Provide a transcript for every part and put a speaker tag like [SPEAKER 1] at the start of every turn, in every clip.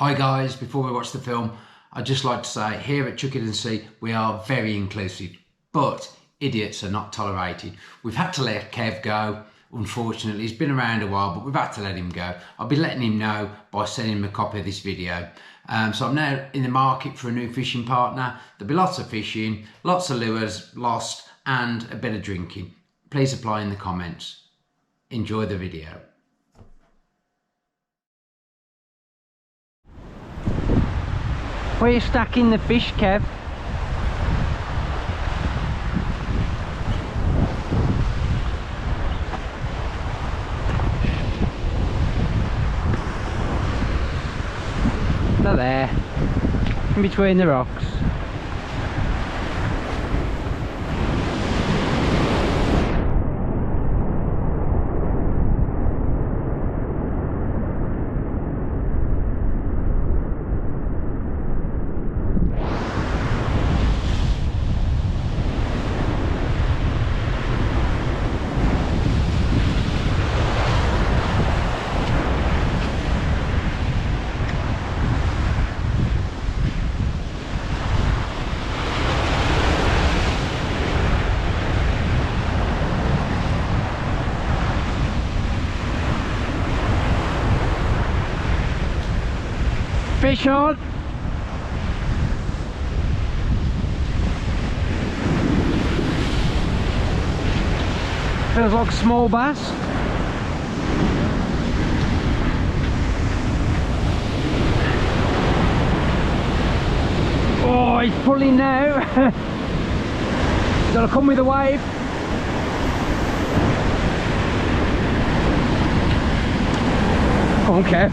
[SPEAKER 1] Hi guys, before we watch the film, I'd just like to say here at Chuck It and See, we are very inclusive, but idiots are not tolerated. We've had to let Kev go, unfortunately. He's been around a while, but we've had to let him go. I'll be letting him know by sending him a copy of this video. So I'm now in the market for a new fishing partner. There'll be lots of fishing, lots of lures lost, and a bit of drinking. Please apply in the comments. Enjoy the video. Where are you stacking the fish, Kev? They're there, in between the rocks. Fish on! Feels like a small bass. Oh, he's pulling now. He's gotta come with a wave. Come on, Kev.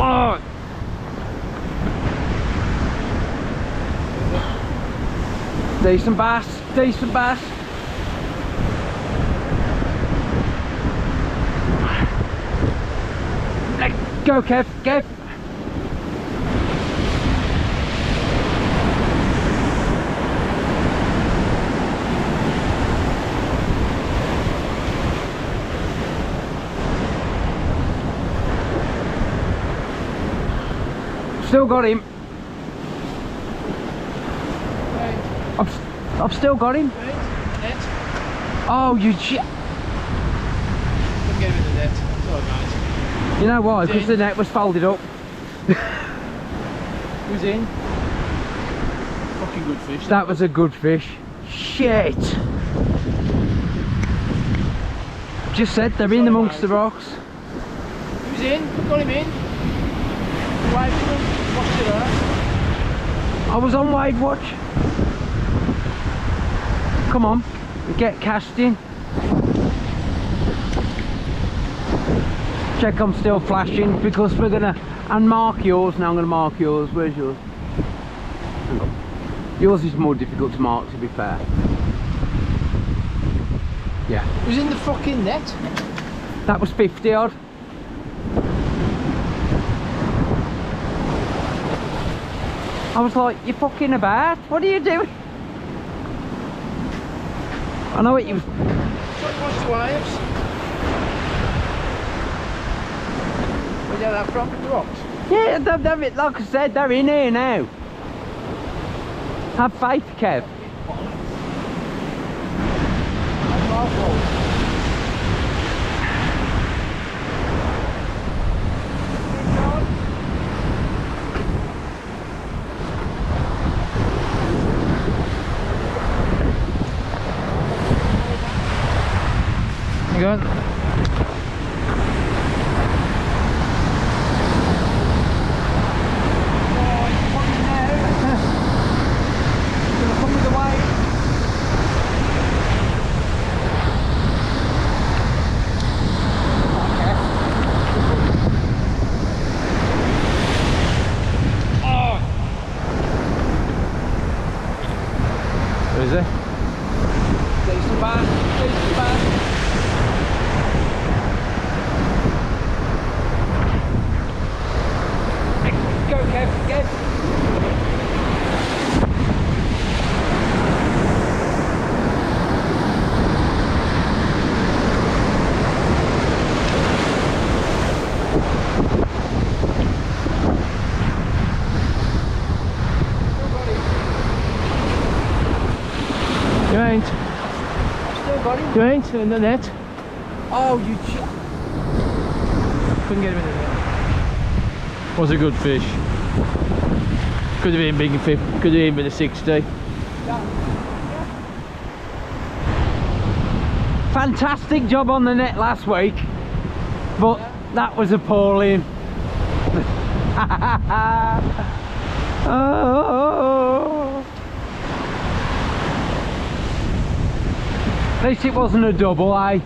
[SPEAKER 1] Oh. Decent bass, decent bass. Let go, Kev, Kev. Still got him. I've still got him.
[SPEAKER 2] Net.
[SPEAKER 1] Oh, you shit.
[SPEAKER 2] Couldn't get him in the net. It's alright.
[SPEAKER 1] You know why? Because the net was folded up.
[SPEAKER 2] Who's in? Fucking good fish.
[SPEAKER 1] That was a good fish. Shit. Just said they're in amongst the rocks.
[SPEAKER 2] Who's in? We've got him in. Wave to him. Watch it there.
[SPEAKER 1] I was on wave watch. Come on, we get casting. Check I'm still flashing because we're gonna unmark yours. Now I'm gonna mark yours. Where's yours? Hang on. Yours is more difficult to mark, to be fair. Yeah.
[SPEAKER 2] Who's in the fucking net?
[SPEAKER 1] That was 50 odd. I was like, you fucking about? What are you doing? I know what you...
[SPEAKER 2] Watch the waves. Where'd you get that from? The rocks?
[SPEAKER 1] Yeah, like I said, they're in here now. Have faith, Kev.
[SPEAKER 2] You got it?
[SPEAKER 1] Where is it?
[SPEAKER 2] Decent bass, decent bass. in the net.
[SPEAKER 1] Oh, you.
[SPEAKER 2] Couldn't get him in the net. Was a good fish. Could have been big and 50. Could have been a 60. Fantastic job on the net last week, but that was appalling. Oh. At least it wasn't a double, eh?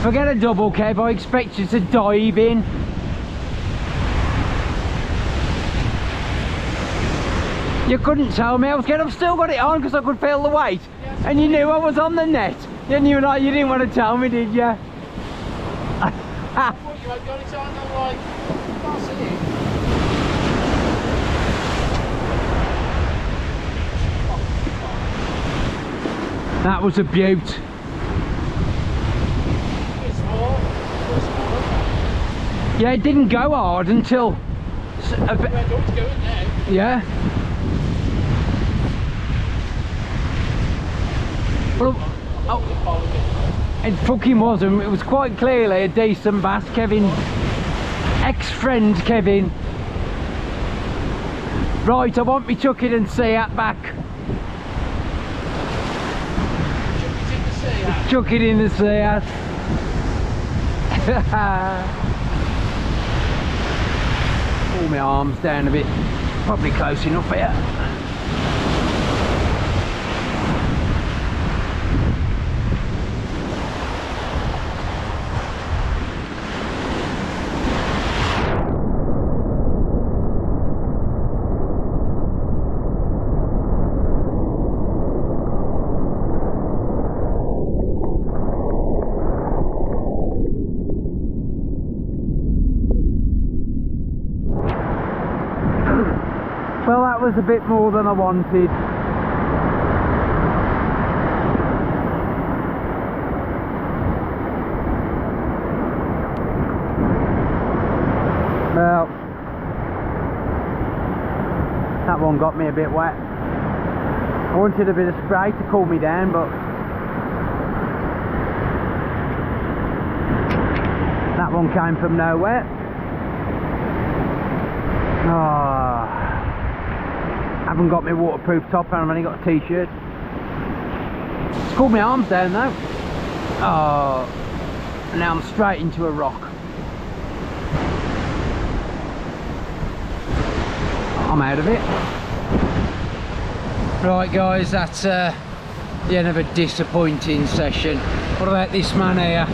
[SPEAKER 2] Forget a double, Kev, I expect you to dive in. You couldn't tell me I was getting, I've still got it on because I could feel the weight. Yes, and you knew I was on the net. You knew that, you didn't want to tell me, did you?
[SPEAKER 3] I thought you had got it on, I'm like, I can't see it.
[SPEAKER 2] That was a beaut. Yeah, it didn't go hard until a bit. Yeah. Well, oh, it fucking wasn't. It was quite clearly a decent bass, Kevin. Ex-friend Kevin. Right, I want me chuck it and see at back. Chuck it in the sea at. Pull my arms down a bit. Probably close enough here. Well, that was a bit more than I wanted. Well, that one got me a bit wet. I wanted a bit of spray to cool me down, but that one came from nowhere. Oh. I haven't got my waterproof top and I've only got a t-shirt. It's cooled my arms down though. Oh, and now I'm straight into a rock. I'm out of it. Right guys, that's the end of a disappointing session. What about this man here?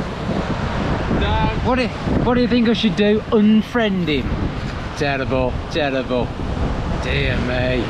[SPEAKER 3] No.
[SPEAKER 2] What do you think I should do? Unfriend him? Terrible, terrible. Dear me.